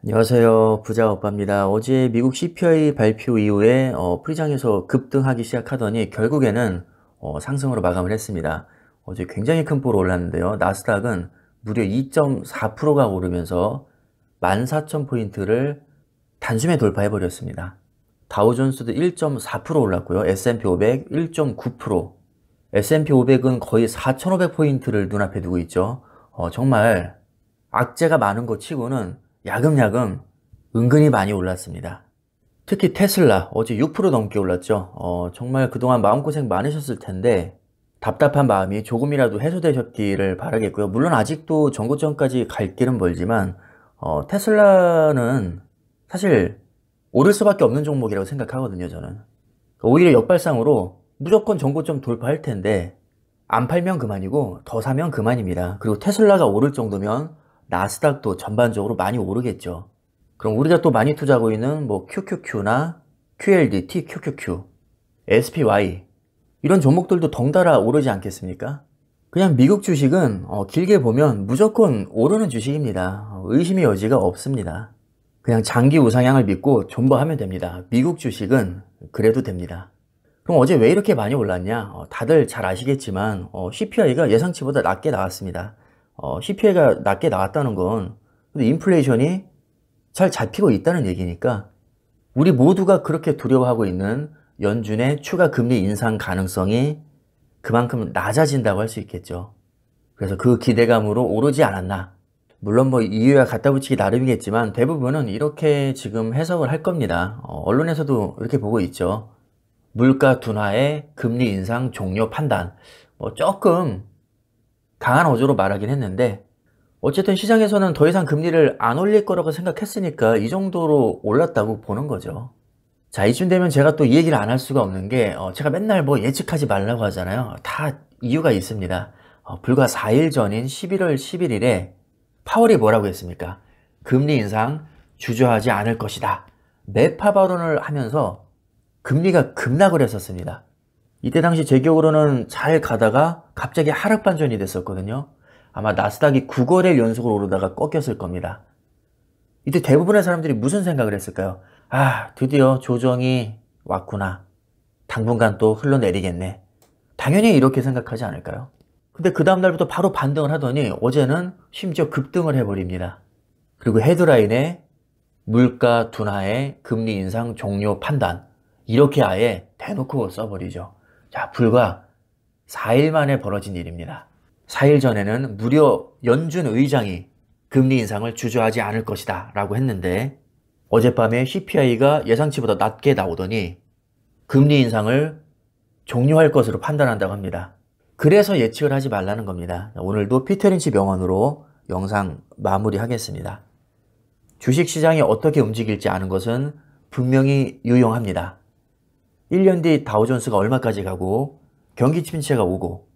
안녕하세요. 부자 오빠입니다. 어제 미국 CPI 발표 이후에 프리장에서 급등하기 시작하더니 결국에는 상승으로 마감을 했습니다. 어제 굉장히 큰 폭으로 올랐는데요. 나스닥은 무려 2.4%가 오르면서 14,000포인트를 단숨에 돌파해버렸습니다. 다우존스도 1.4% 올랐고요. S&P 500 1.9%, S&P 500은 거의 4,500포인트를 눈앞에 두고 있죠. 정말 악재가 많은 것 치고는 야금야금 은근히 많이 올랐습니다. 특히 테슬라 어제 6% 넘게 올랐죠. 정말 그동안 마음고생 많으셨을 텐데 답답한 마음이 조금이라도 해소되셨기를 바라겠고요. 물론 아직도 전고점까지 갈 길은 멀지만 테슬라는 사실 오를 수밖에 없는 종목이라고 생각하거든요, 저는. 오히려 역발상으로 무조건 전고점 돌파할 텐데 안 팔면 그만이고 더 사면 그만입니다. 그리고 테슬라가 오를 정도면 나스닥도 전반적으로 많이 오르겠죠. 그럼 우리가 또 많이 투자하고 있는 뭐 QQQ나 QLD, TQQQ, SPY 이런 종목들도 덩달아 오르지 않겠습니까? 그냥 미국 주식은 길게 보면 무조건 오르는 주식입니다. 의심의 여지가 없습니다. 그냥 장기 우상향을 믿고 존버하면 됩니다. 미국 주식은 그래도 됩니다. 그럼 어제 왜 이렇게 많이 올랐냐? 다들 잘 아시겠지만 CPI가 예상치보다 낮게 나왔습니다. CPI가 낮게 나왔다는 건 인플레이션이 잘 잡히고 있다는 얘기니까 우리 모두가 그렇게 두려워하고 있는 연준의 추가 금리 인상 가능성이 그만큼 낮아진다고 할 수 있겠죠. 그래서 그 기대감으로 오르지 않았나. 물론 뭐 이유야 갖다 붙이기 나름이겠지만 대부분은 이렇게 지금 해석을 할 겁니다. 언론에서도 이렇게 보고 있죠. 물가 둔화의 금리 인상 종료 판단. 뭐 조금 강한 어조로 말하긴 했는데 어쨌든 시장에서는 더 이상 금리를 안 올릴 거라고 생각했으니까 이 정도로 올랐다고 보는 거죠. 자, 이쯤 되면 제가 또 이 얘기를 안 할 수가 없는 게 제가 맨날 뭐 예측하지 말라고 하잖아요. 다 이유가 있습니다. 불과 4일 전인 11월 11일에 파월이 뭐라고 했습니까? 금리 인상 주저하지 않을 것이다. 매파 발언을 하면서 금리가 급락을 했었습니다. 이때 당시 제 기억으로는 잘 가다가 갑자기 하락 반전이 됐었거든요. 아마 나스닥이 9거래일 연속으로 오르다가 꺾였을 겁니다. 이때 대부분의 사람들이 무슨 생각을 했을까요? 아, 드디어 조정이 왔구나. 당분간 또 흘러내리겠네. 당연히 이렇게 생각하지 않을까요? 근데 그 다음날부터 바로 반등을 하더니 어제는 심지어 급등을 해버립니다. 그리고 헤드라인에 물가 둔화의 금리 인상 종료 판단. 이렇게 아예 대놓고 써버리죠. 자, 불과 4일 만에 벌어진 일입니다. 4일 전에는 무려 연준 의장이 금리 인상을 주저하지 않을 것이다 라고 했는데 어젯밤에 CPI가 예상치보다 낮게 나오더니 금리 인상을 종료할 것으로 판단한다고 합니다. 그래서 예측을 하지 말라는 겁니다. 오늘도 피터 린치 명언으로 영상 마무리하겠습니다. 주식시장이 어떻게 움직일지 아는 것은 분명히 유용합니다. 1년 뒤 다우존스가 얼마까지 가고 경기 침체가 오고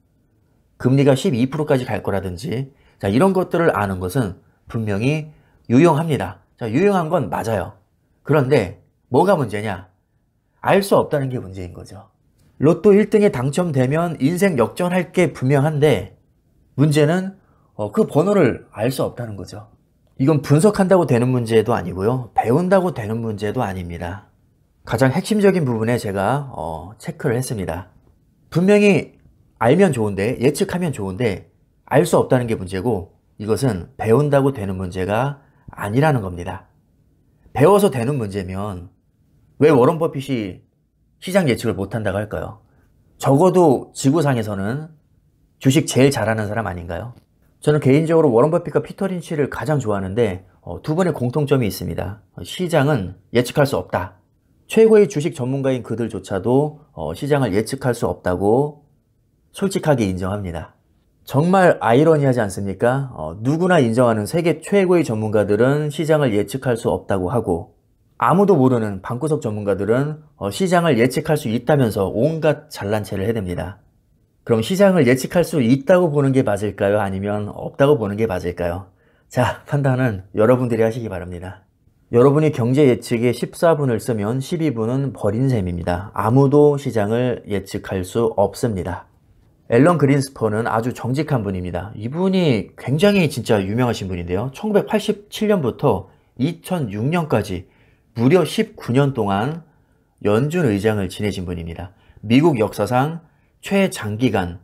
금리가 12%까지 갈 거라든지 자, 이런 것들을 아는 것은 분명히 유용합니다. 자, 유용한 건 맞아요. 그런데 뭐가 문제냐? 알 수 없다는 게 문제인 거죠. 로또 1등에 당첨되면 인생 역전할 게 분명한데 문제는 그 번호를 알 수 없다는 거죠. 이건 분석한다고 되는 문제도 아니고요. 배운다고 되는 문제도 아닙니다. 가장 핵심적인 부분에 제가 체크를 했습니다. 분명히 알면 좋은데 예측하면 좋은데 알 수 없다는 게 문제고 이것은 배운다고 되는 문제가 아니라는 겁니다. 배워서 되는 문제면 왜 워런 버핏이 시장 예측을 못한다고 할까요? 적어도 지구상에서는 주식 제일 잘하는 사람 아닌가요? 저는 개인적으로 워런 버핏과 피터 린치를 가장 좋아하는데 두 분의 공통점이 있습니다. 시장은 예측할 수 없다. 최고의 주식 전문가인 그들조차도 시장을 예측할 수 없다고 솔직하게 인정합니다. 정말 아이러니하지 않습니까? 누구나 인정하는 세계 최고의 전문가들은 시장을 예측할 수 없다고 하고 아무도 모르는 방구석 전문가들은 시장을 예측할 수 있다면서 온갖 잘난 체를 해댑니다. 그럼 시장을 예측할 수 있다고 보는 게 맞을까요? 아니면 없다고 보는 게 맞을까요? 자, 판단은 여러분들이 하시기 바랍니다. 여러분이 경제 예측에 14분을 쓰면 12분은 버린 셈입니다. 아무도 시장을 예측할 수 없습니다. 앨런 그린스펀은 아주 정직한 분입니다. 이분이 굉장히 진짜 유명하신 분인데요. 1987년부터 2006년까지 무려 19년 동안 연준 의장을 지내신 분입니다. 미국 역사상 최장기간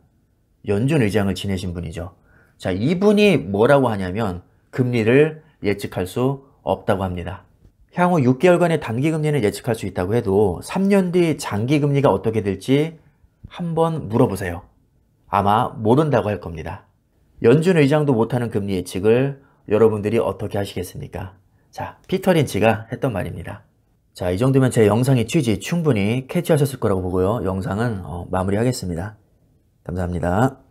연준 의장을 지내신 분이죠. 자, 이분이 뭐라고 하냐면 금리를 예측할 수 없다고 합니다. 향후 6개월간의 단기금리는 예측할 수 있다고 해도 3년 뒤 장기금리가 어떻게 될지 한번 물어보세요. 아마 모른다고 할 겁니다. 연준 의장도 못하는 금리 예측을 여러분들이 어떻게 하시겠습니까? 자, 피터 린치가 했던 말입니다. 자, 이 정도면 제 영상의 취지 충분히 캐치하셨을 거라고 보고요. 영상은 마무리하겠습니다. 감사합니다.